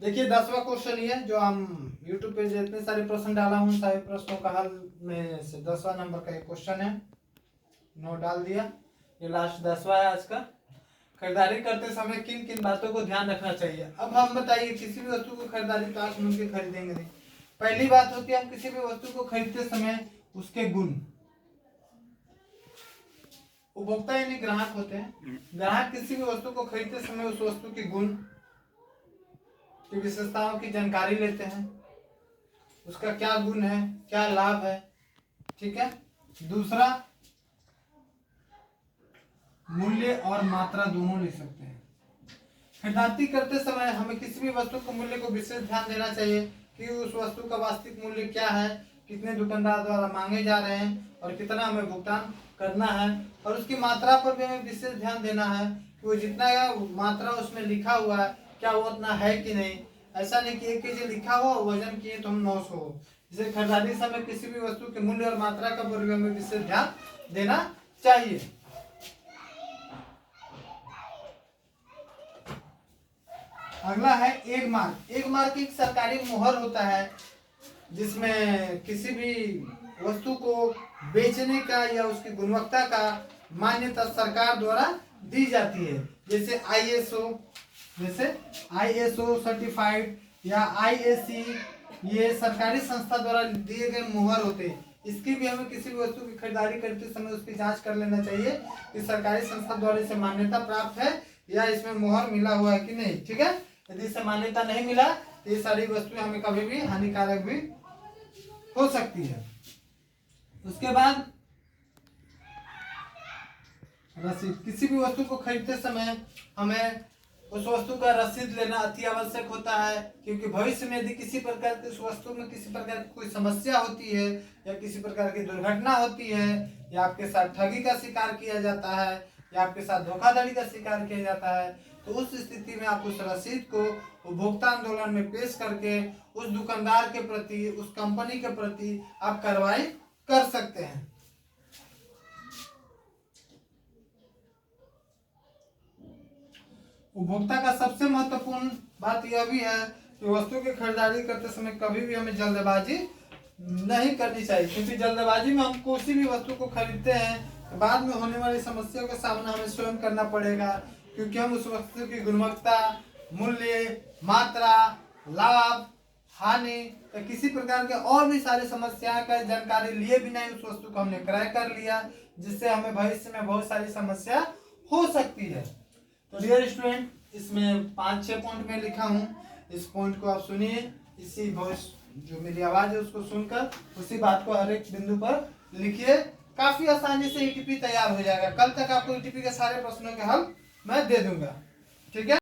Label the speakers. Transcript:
Speaker 1: देखिए 10वां क्वेश्चन ही है जो हम YouTube पे जितने सारे प्रश्न डाला हूँ सारे प्रश्नों का हल में से 10वां नंबर का एक क्वेश्चन है। नोट डाल दिया। ये लास्ट 10वां है आज का। खरीदारी करते समय किन किन बातों को ध्यान रखना चाहिए। अब हम बताइए किसी भी वस्तु को खरीदारी तो आज मिलकर खरीदेंगे नहीं। पहली बात होती है हम किसी भी वस्तु को खरीदते समय उसके गुण। उपभोक्ता यानी ग्राहक होते हैं। ग्राहक किसी भी वस्तु को खरीदते समय उस वस्तु के गुण की विशेषताओं की जानकारी लेते हैं। उसका क्या गुण है, क्या लाभ है, ठीक है। दूसरा, मूल्य और मात्रा दोनों ले सकते हैं। खरीदारी करते समय हमें किसी भी वस्तु के मूल्य को विशेष ध्यान देना चाहिए कि उस वस्तु का वास्तविक मूल्य क्या है, कितने दुकानदार द्वारा मांगे जा रहे हैं और कितना हमें भुगतान करना है। और उसकी मात्रा पर भी हमें विशेष ध्यान देना है कि वो जितना मात्रा उसमें लिखा हुआ है क्या वो उतना है कि नहीं। ऐसा नहीं कि 1 केजी लिखा हो वजन किए तो हम 900 हो। इसे खरीदारी समय किसी भी वस्तु के मूल्य और मात्रा का पर भी हमें विशेष ध्यान देना चाहिए। अगला है एग मार्क। एग मार्क एक सरकारी मुहर होता है जिसमें किसी भी वस्तु को बेचने का या उसकी गुणवत्ता का मान्यता सरकार द्वारा दी जाती है। जैसे आईएसओ सर्टिफाइड या आईएससी, ये सरकारी संस्था द्वारा दिए गए मुहर होते हैं। इसकी भी हमें किसी भी वस्तु की खरीदारी करते समय उसकी जांच कर लेना चाहिए कि सरकारी संस्था द्वारा इसे मान्यता प्राप्त है या इसमें मुहर मिला हुआ है कि नहीं, ठीक है। यदि इसे मान्यता नहीं मिला तो ये सारी वस्तुएं हमें कभी भी हानिकारक भी हो सकती है। उसके बाद रसीद। किसी भी वस्तु को खरीदते समय हमें उस वस्तु का रसीद लेना अति आवश्यक होता है, क्योंकि भविष्य में यदि किसी प्रकार की उस वस्तु में किसी प्रकार की कोई समस्या होती है या किसी प्रकार की दुर्घटना होती है या आपके साथ ठगी का शिकार किया जाता है या आपके साथ धोखाधड़ी का शिकार किया जाता है, तो उस स्थिति में आप उस रसीद को उपभोक्ता आंदोलन में पेश करके उस दुकानदार के प्रति, उस कंपनी के प्रति आप कार्रवाई कर सकते हैं। उपभोक्ता का सबसे महत्वपूर्ण बात यह भी है कि वस्तु की खरीदारी करते समय कभी भी हमें जल्दबाजी नहीं करनी चाहिए, क्योंकि जल्दबाजी में हम किसी भी वस्तु को खरीदते हैं बाद में होने वाली समस्याओं का सामना हमें स्वयं करना पड़ेगा, क्योंकि हम उस वस्तु की गुणवत्ता, मूल्य, मात्रा, लाभ, हानि या किसी प्रकार के और भी सारे समस्याओं का जानकारी लिए बिना ही उस वस्तु को हमने क्रय कर लिया, जिससे हमें भविष्य में बहुत सारी समस्या हो सकती है। तो डियर स्टूडेंट, इसमें 5-6 पॉइंट में लिखा हूँ, इस पॉइंट को आप सुनिए, इसी वॉइस जो मेरी आवाज़ है उसको सुनकर उसी बात को हर एक बिंदु पर लिखिए। काफ़ी आसानी से ईटीपी तैयार हो जाएगा। कल तक आपको ईटीपी के सारे प्रश्नों के हल मैं दे दूंगा, ठीक है।